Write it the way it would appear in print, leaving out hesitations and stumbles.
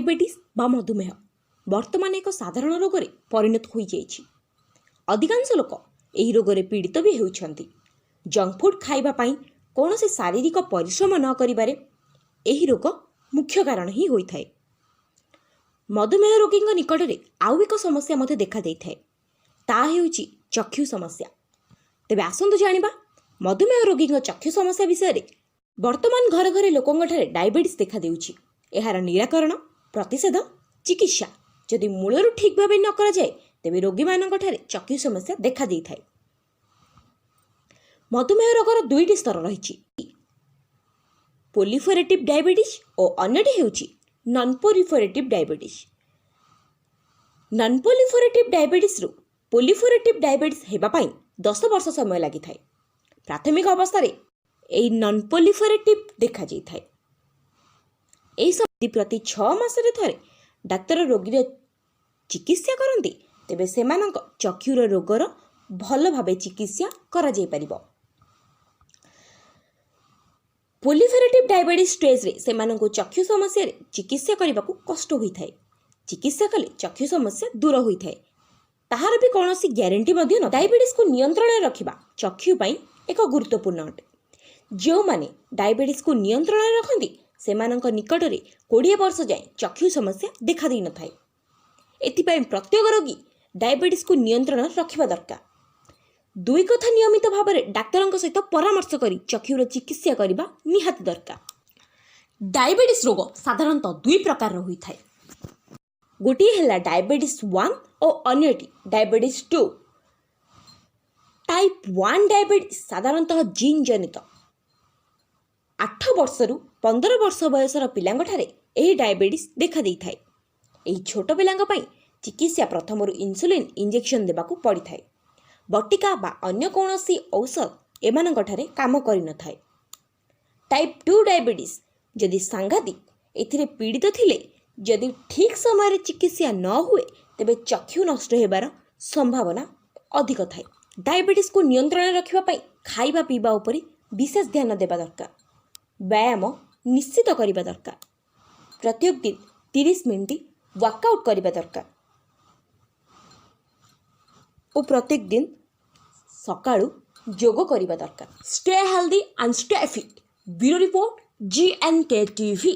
Diabetes बा मधुमेह वर्तमान एक साधारण रोग में परिणत हो जाइछि। अधिकांश लोक यही रोग में पीड़ित भी होउछन्ति। जंक फूड खाइबा पई कौनसी शारीरिक परिश्रम न करिबारे एही रोग मुख्य कारण ही होइथाय। मधुमेह रोगी निकट में आउ एक समस्या मते देखा देइथाय, ता हेउछि चक्षु समस्या। तेबे आसंतु जानिबा मधुमेह रोगी चक्षु समस्या विषय रे। वर्तमान घर घरे लोकंग ठारे डायबिटीज देखा देउछि। एहार निराकरण, प्रतिषेध, चिकित्सा जदि मूलरू ठीक भाव न करा जाए तेबे रोगी मानक ठारे चक्षु समस्या देखा देइथाय। मधुमेह रोगर दुईटी स्तर रहिछि, प्रोलिफेरेटिव डायबिटीज और अन्यटी हेउछि non proliferative diabetes. Non proliferative diabetes रु प्रोलिफेरेटिव डायबिटीज हेबा पई 10 वर्ष समय लागि थाए। प्राथमिक अवस्था रे एई नॉन प्रोलिफेरेटिव देखा जाई थाए। एई सब प्रति 6 मास रे थरे डाक्तर रोगी चिकित्सा करती तेबे सेमानक चक्षुर रोगर भल भावे चिकित्सा करा जाई परिबो। प्रोलिफेरेटिव डायबिटीज स्टेज रे सेमानक चक्षु समस्या रे चिकित्सा करने को कष्ट होई थाए। चिकित्सा कले चक्षु समस्या दूर होई थाए, ताहार भी कौनसी ग्यारंटी मध्य न। डायबिटीज को नियंत्रण में रखिबा चक्षु पई एक गुरुत्वपूर्ण अटे। जो माने डायबिटीज को नियंत्रण में रखती सेमानक निकट में 20 वर्ष जाए चक्षु समस्या देखा दी न थाए। एथिपाई प्रत्येक रोगी डायबिटीज को नियंत्रण रखिबा दरकार। दुई कथा नियमित भाव में डाक्तर सहित परामर्श करी चक्षुर चिकित्सा करने निहाती दरकार। डायबिटीज रोग साधारणतः दुई प्रकार होता है। गोटे है डायबिटीज 1 और अन्यटी डायबिटीज 2। टाइप 1 डायबिटीज साधारणतः जीन जनित। 8 वर्षरू 15 वर्ष बयसर पिलांठारे यही डायबिटीज देखा देई थाए। एही छोट पिलांग पई चिकित्सा प्रथमरू इन्सुलिन इंजेक्शन देबाकू पड़ी थाए। बटिका बा अन्य कौनसी औषध एमानंकठारे काम करि न थाए। टाइप 2 डायबिटीज जदि सांघातिक एथिरे पीड़ित थिले जदि ठीक समय चिकित्सा न हुए तेबे चक्षु नष्ट हेबार संभावना अधिक थाए। डायबिटीज को नियंत्रण रखिबा पई खाइबा पीबा उपरे विशेष ध्यान देबा दरकार। व्यायाम निश्चित करिबा दरकार। प्रत्येक दिन 30 मिनिट वर्कआउट करिबा दरकार और प्रत्येक दिन सकाळू योग करिबा दरकार। Stay healthy and stay fit. Bureau report GNK TV।